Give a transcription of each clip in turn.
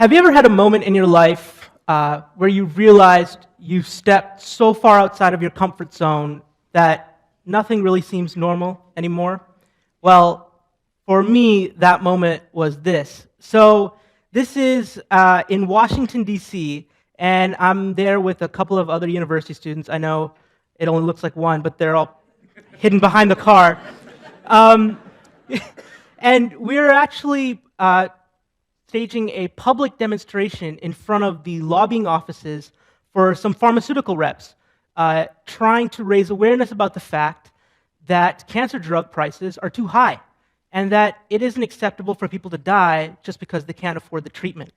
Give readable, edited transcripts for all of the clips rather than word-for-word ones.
Have you ever had a moment in your life where you realized you've stepped so far outside of your comfort zone that nothing really seems normal anymore? Well, for me, that moment was this. So this is in Washington, D.C., and I'm there with a couple of other university students. I know it only looks like one, but they're all hidden behind the car. And we're actually staging a public demonstration in front of the lobbying offices for some pharmaceutical reps, trying to raise awareness about the fact that cancer drug prices are too high and that it isn't acceptable for people to die just because they can't afford the treatment.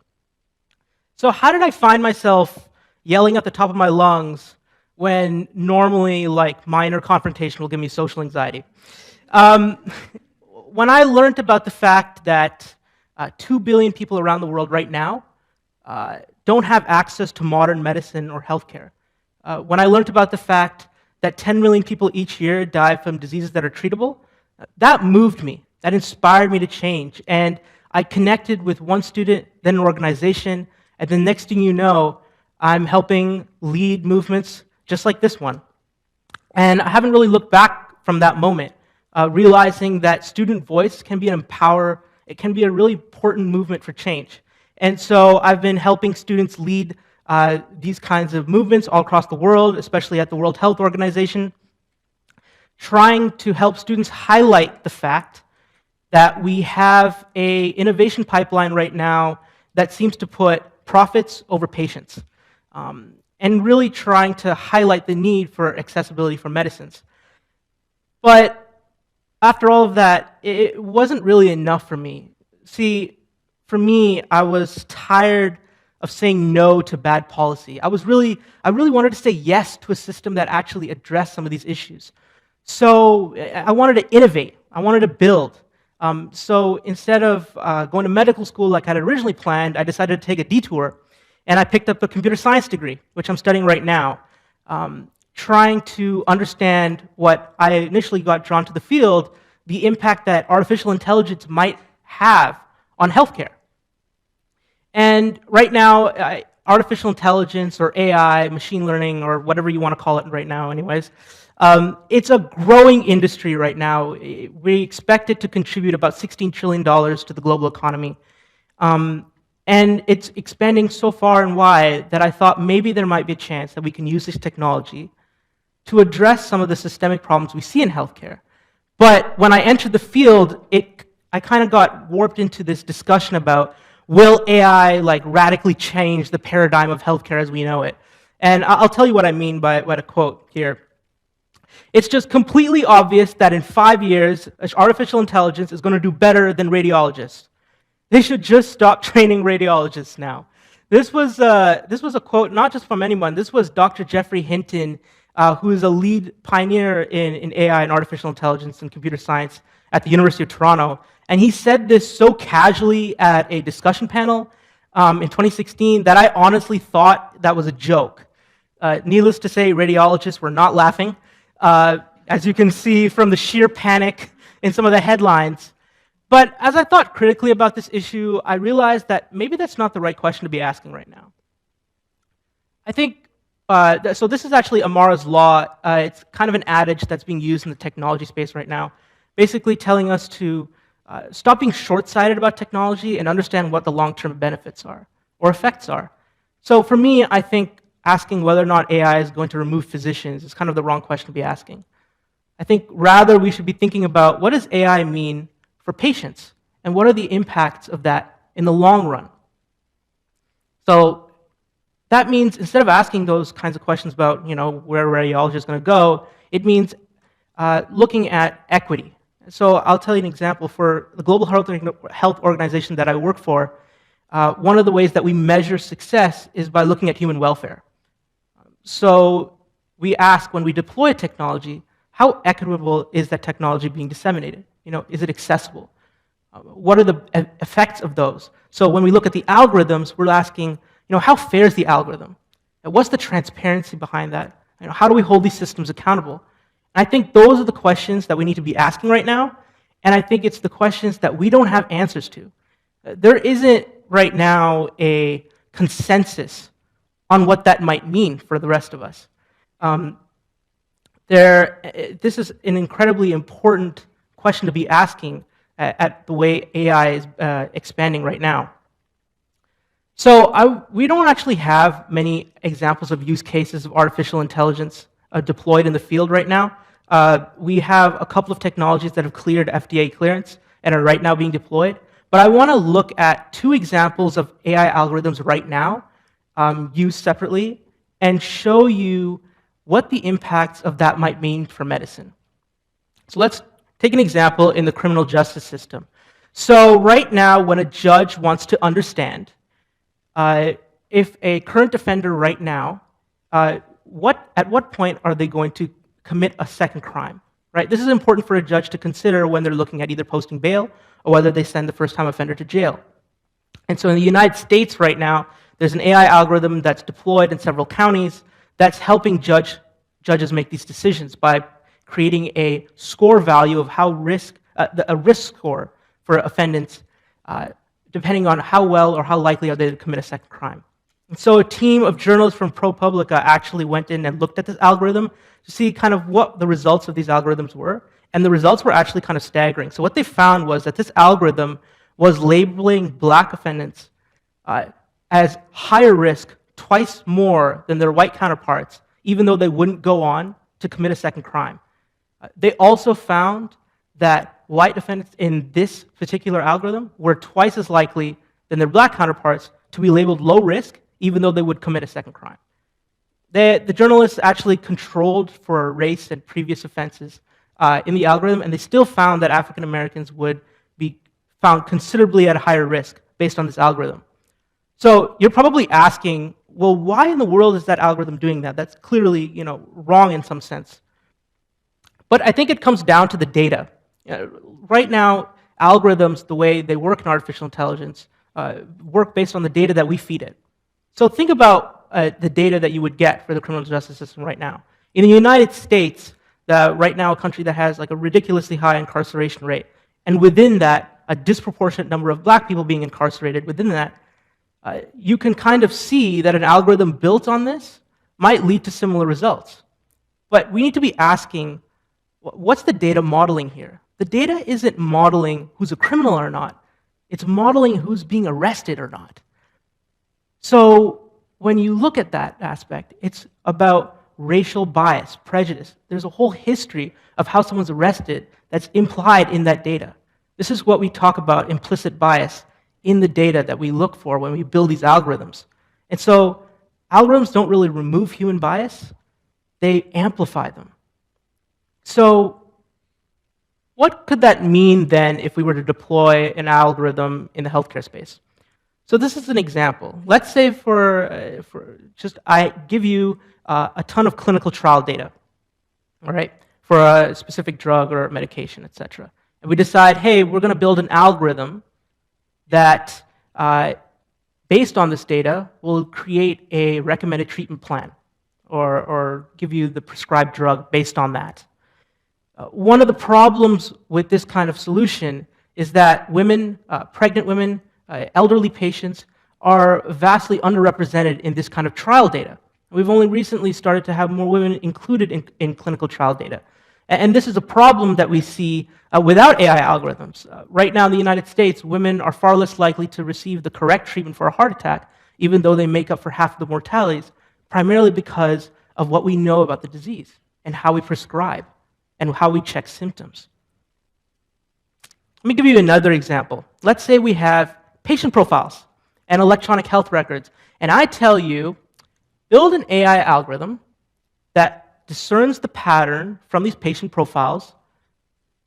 So how did I find myself yelling at the top of my lungs when normally, like, minor confrontation will give me social anxiety? When I learned about the fact that 2 billion people around the world right now don't have access to modern medicine or healthcare, when I learned about the fact that 10 million people each year die from diseases that are treatable, that moved me. That inspired me to change. And I connected with one student, then an organization, and the next thing you know, I'm helping lead movements just like this one. And I haven't really looked back from that moment, realizing that student voice can be it can be a really important movement for change. And so I've been helping students lead these kinds of movements all across the world, especially at the World Health Organization, trying to help students highlight the fact that we have an innovation pipeline right now that seems to put profits over patients, and really trying to highlight the need for accessibility for medicines. But after all of that, it wasn't really enough for me. See, for me, I was tired of saying no to bad policy. I really wanted to say yes to a system that actually addressed some of these issues. So I wanted to innovate. I wanted to build. So instead of going to medical school like I had originally planned, I decided to take a detour, and I picked up a computer science degree, which I'm studying right now, trying to understand what I initially got drawn to the field, the impact that artificial intelligence might have on healthcare. And right now, artificial intelligence or AI, machine learning, or whatever you want to call it right now anyways, it's a growing industry right now. We expect it to contribute about $16 trillion to the global economy. And it's expanding so far and wide that I thought maybe there might be a chance that we can use this technology to address some of the systemic problems we see in healthcare. But when I entered the field, I kind of got warped into this discussion about, will AI radically change the paradigm of healthcare as we know it? And I'll tell you what I mean by a quote here. It's just completely obvious that in 5 years, artificial intelligence is going to do better than radiologists. They should just stop training radiologists now. This was a quote not just from anyone. This was Dr. Jeffrey Hinton, who is a lead pioneer in AI and artificial intelligence and computer science at the University of Toronto. And he said this so casually at a discussion panel in 2016 that I honestly thought that was a joke. Needless to say, radiologists were not laughing, as you can see from the sheer panic in some of the headlines. But as I thought critically about this issue, I realized that maybe that's not the right question to be asking right now. I think, so this is actually Amara's law. It's kind of an adage that's being used in the technology space right now, basically telling us to stop being short-sighted about technology and understand what the long-term benefits are or effects are. So for me, I think asking whether or not AI is going to remove physicians is kind of the wrong question to be asking. I think rather we should be thinking about, what does AI mean for patients, and what are the impacts of that in the long run? So that means instead of asking those kinds of questions about where radiology is going to go, it means looking at equity. So I'll tell you an example. For the Global Health Organization that I work for, one of the ways that we measure success is by looking at human welfare. So we ask, when we deploy technology, how equitable is that technology being disseminated? Is it accessible? What are the effects of those? So when we look at the algorithms, we're asking, how fair is the algorithm? And what's the transparency behind that? How do we hold these systems accountable? And I think those are the questions that we need to be asking right now, and I think it's the questions that we don't have answers to. There isn't right now a consensus on what that might mean for the rest of us. Um, this is an incredibly important question to be asking at the way AI is expanding right now. So we don't actually have many examples of use cases of artificial intelligence deployed in the field right now. We have a couple of technologies that have cleared FDA clearance and are right now being deployed. But I want to look at two examples of AI algorithms right now used separately and show you what the impacts of that might mean for medicine. So let's take an example in the criminal justice system. So right now, when a judge wants to understand if a current offender right now, at what point are they going to commit a second crime? Right? This is important for a judge to consider when they're looking at either posting bail or whether they send the first-time offender to jail. And so in the United States right now, there's an AI algorithm that's deployed in several counties that's helping judges make these decisions by creating a score value of how a risk score for offendants, depending on how well or how likely are they to commit a second crime. And so a team of journalists from ProPublica actually went in and looked at this algorithm to see kind of what the results of these algorithms were, and the results were actually kind of staggering. So what they found was that this algorithm was labeling black offendants as higher risk, twice more than their white counterparts, even though they wouldn't go on to commit a second crime. They also found that white defendants in this particular algorithm were twice as likely than their black counterparts to be labeled low risk, even though they would commit a second crime. The journalists actually controlled for race and previous offenses in the algorithm, and they still found that African Americans would be found considerably at a higher risk based on this algorithm. So you're probably asking, well, why in the world is that algorithm doing that? That's clearly, wrong in some sense. But I think it comes down to the data. Right now, algorithms, the way they work in artificial intelligence, work based on the data that we feed it. So think about the data that you would get for the criminal justice system right now. In the United States, right now a country that has like a ridiculously high incarceration rate, and within that, a disproportionate number of black people being incarcerated within that, you can kind of see that an algorithm built on this might lead to similar results. But we need to be asking, what's the data modeling here? The data isn't modeling who's a criminal or not. It's modeling who's being arrested or not. So when you look at that aspect, it's about racial bias, prejudice. There's a whole history of how someone's arrested that's implied in that data. This is what we talk about, implicit bias, in the data that we look for when we build these algorithms. And so algorithms don't really remove human bias, they amplify them. So what could that mean then if we were to deploy an algorithm in the healthcare space? So this is an example. Let's say I give you a ton of clinical trial data, all right, for a specific drug or medication, et cetera. And we decide, hey, we're going to build an algorithm that, based on this data, will create a recommended treatment plan or give you the prescribed drug based on that. One of the problems with this kind of solution is that women, pregnant women, elderly patients are vastly underrepresented in this kind of trial data. We've only recently started to have more women included in clinical trial data. And this is a problem that we see without AI algorithms. Right now in the United States, women are far less likely to receive the correct treatment for a heart attack, even though they make up for half of the mortalities, primarily because of what we know about the disease and how we prescribe and how we check symptoms. Let me give you another example. Let's say we have patient profiles and electronic health records, and I tell you, build an AI algorithm that discerns the pattern from these patient profiles,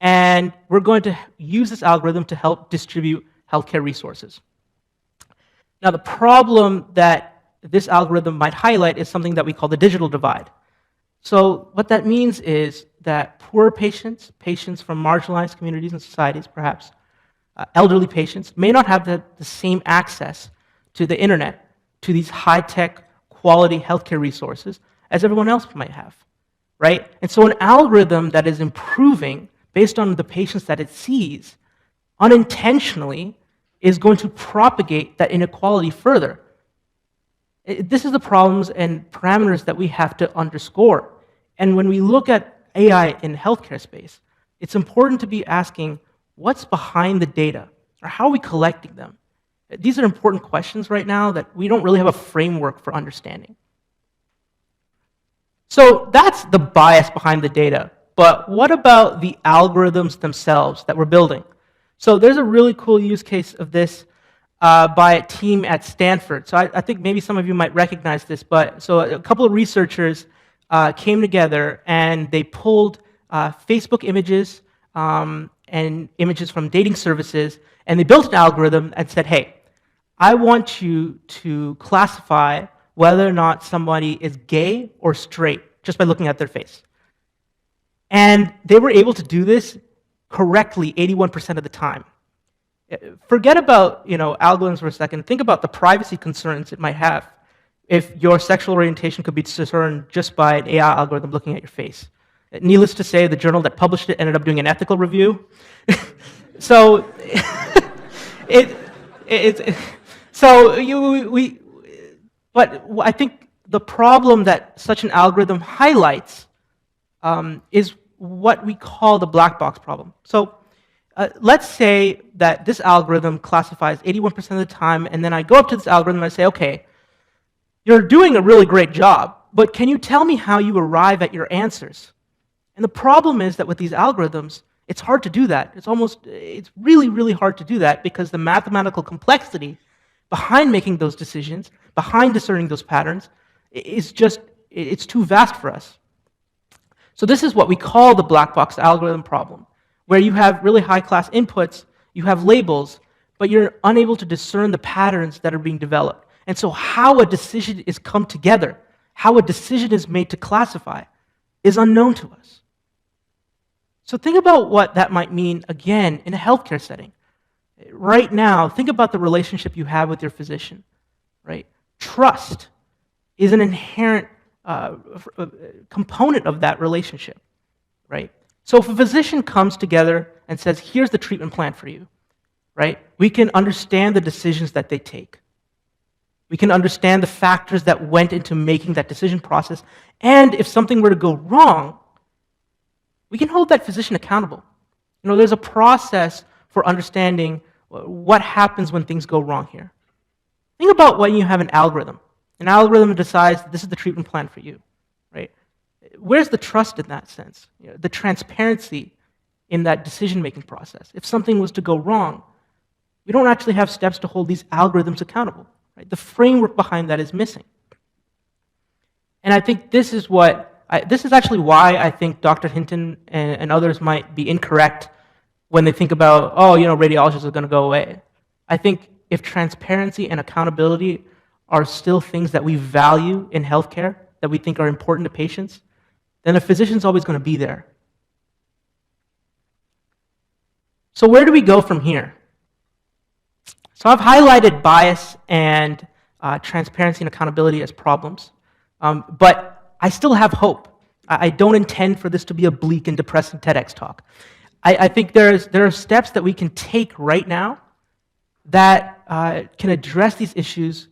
and we're going to use this algorithm to help distribute healthcare resources. Now, the problem that this algorithm might highlight is something that we call the digital divide. So what that means is that poor patients, patients from marginalized communities and societies perhaps, elderly patients, may not have the same access to the internet, to these high-tech, quality healthcare resources as everyone else might have, right? And so an algorithm that is improving based on the patients that it sees, unintentionally is going to propagate that inequality further. This is the problems and parameters that we have to underscore. And when we look at AI in healthcare space, it's important to be asking, what's behind the data? Or how are we collecting them? These are important questions right now that we don't really have a framework for understanding. So that's the bias behind the data. But what about the algorithms themselves that we're building? So there's a really cool use case of this by a team at Stanford. So I think maybe some of you might recognize this, but so a couple of researchers came together and they pulled Facebook images and images from dating services, and they built an algorithm and said, hey, I want you to classify whether or not somebody is gay or straight just by looking at their face. And they were able to do this correctly 81% of the time. Forget about algorithms for a second. Think about the privacy concerns it might have if your sexual orientation could be discerned just by an AI algorithm looking at your face. Needless to say, the journal that published it ended up doing an ethical review. So but I think the problem that such an algorithm highlights is what we call the black box problem. So let's say that this algorithm classifies 81% of the time, and then I go up to this algorithm and I say, okay, you're doing a really great job, but can you tell me how you arrive at your answers? And the problem is that with these algorithms, it's hard to do that. It's really, really hard to do that because the mathematical complexity behind making those decisions, behind discerning those patterns, it's too vast for us. So this is what we call the black box algorithm problem, where you have really high-class inputs, you have labels, but you're unable to discern the patterns that are being developed. And so how a decision is come together, how a decision is made to classify, is unknown to us. So think about what that might mean, again, in a healthcare setting. Right now, think about the relationship you have with your physician, right? Trust is an inherent component of that relationship, right? So if a physician comes together and says, here's the treatment plan for you, right? We can understand the decisions that they take. We can understand the factors that went into making that decision process. And if something were to go wrong, we can hold that physician accountable. There's a process for understanding what happens when things go wrong here. Think about when you have an algorithm. An algorithm decides this is the treatment plan for you, right? Where's the trust in that sense? The transparency in that decision-making process. If something was to go wrong, we don't actually have steps to hold these algorithms accountable. Right? The framework behind that is missing. And I think this is actually why I think Dr. Hinton and others might be incorrect when they think about, radiologists are going to go away. I think if transparency and accountability are still things that we value in healthcare, that we think are important to patients, then a physician's always going to be there. So where do we go from here? So I've highlighted bias and transparency and accountability as problems, but I still have hope. I don't intend for this to be a bleak and depressing TEDx talk. I think there are steps that we can take right now that can address these issues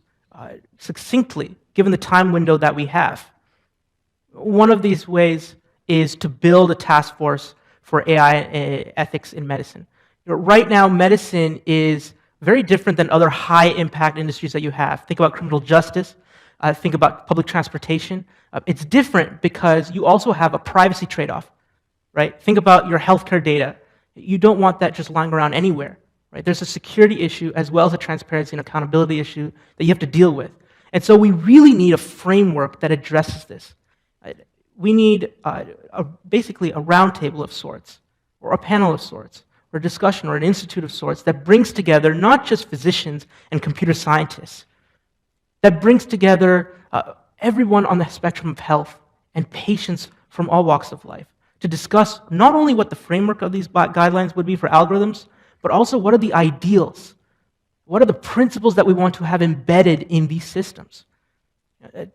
succinctly, given the time window that we have. One of these ways is to build a task force for AI ethics in medicine. Right now, medicine is very different than other high-impact industries that you have. Think about criminal justice. Think about public transportation. It's different because you also have a privacy trade-off, right? Think about your healthcare data. You don't want that just lying around anywhere, right? There's a security issue as well as a transparency and accountability issue that you have to deal with. And so we really need a framework that addresses this. We need basically a roundtable of sorts, or a panel of sorts, or a discussion, or an institute of sorts that brings together not just physicians and computer scientists, that brings together everyone on the spectrum of health and patients from all walks of life to discuss not only what the framework of these guidelines would be for algorithms, but also what are the ideals, what are the principles that we want to have embedded in these systems.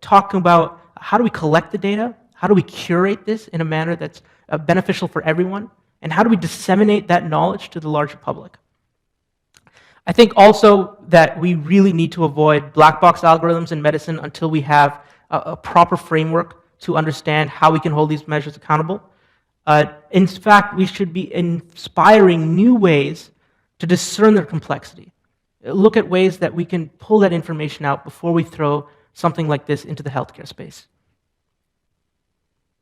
Talking about how do we collect the data, how do we curate this in a manner that's beneficial for everyone, and how do we disseminate that knowledge to the larger public. I think also that we really need to avoid black box algorithms in medicine until we have a proper framework to understand how we can hold these measures accountable. In fact, we should be inspiring new ways to discern their complexity. Look at ways that we can pull that information out before we throw something like this into the healthcare space.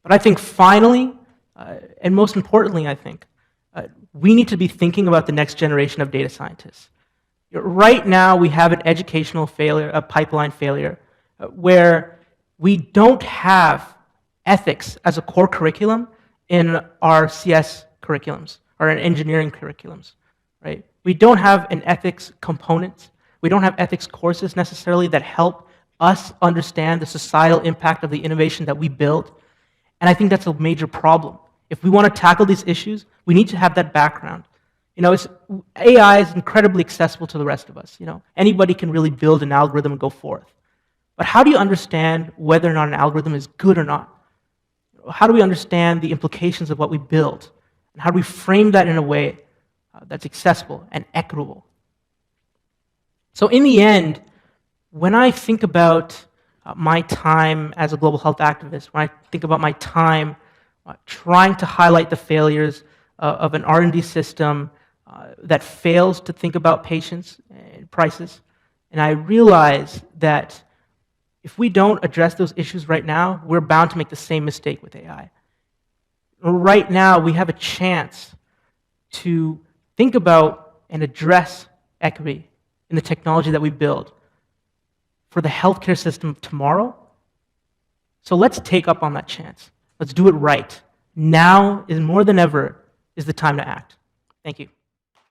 But I think finally, and most importantly, I think, we need to be thinking about the next generation of data scientists. Right now, we have an educational failure, a pipeline failure, where we don't have ethics as a core curriculum in our CS curriculums or in engineering curriculums, right? We don't have an ethics component. We don't have ethics courses necessarily that help us understand the societal impact of the innovation that we build. And I think that's a major problem. If we want to tackle these issues, we need to have that background. AI is incredibly accessible to the rest of us. Anybody can really build an algorithm and go forth. But how do you understand whether or not an algorithm is good or not? How do we understand the implications of what we build? And how do we frame that in a way that's accessible and equitable? So in the end, when I think about my time as a global health activist, when I think about my time trying to highlight the failures of an R&D system that fails to think about patients and prices, and I realize that if we don't address those issues right now, we're bound to make the same mistake with AI. Right now, we have a chance to think about and address equity in the technology that we build for the healthcare system of tomorrow. So let's take up on that chance. Let's do it right. Now is more than ever is the time to act. Thank you.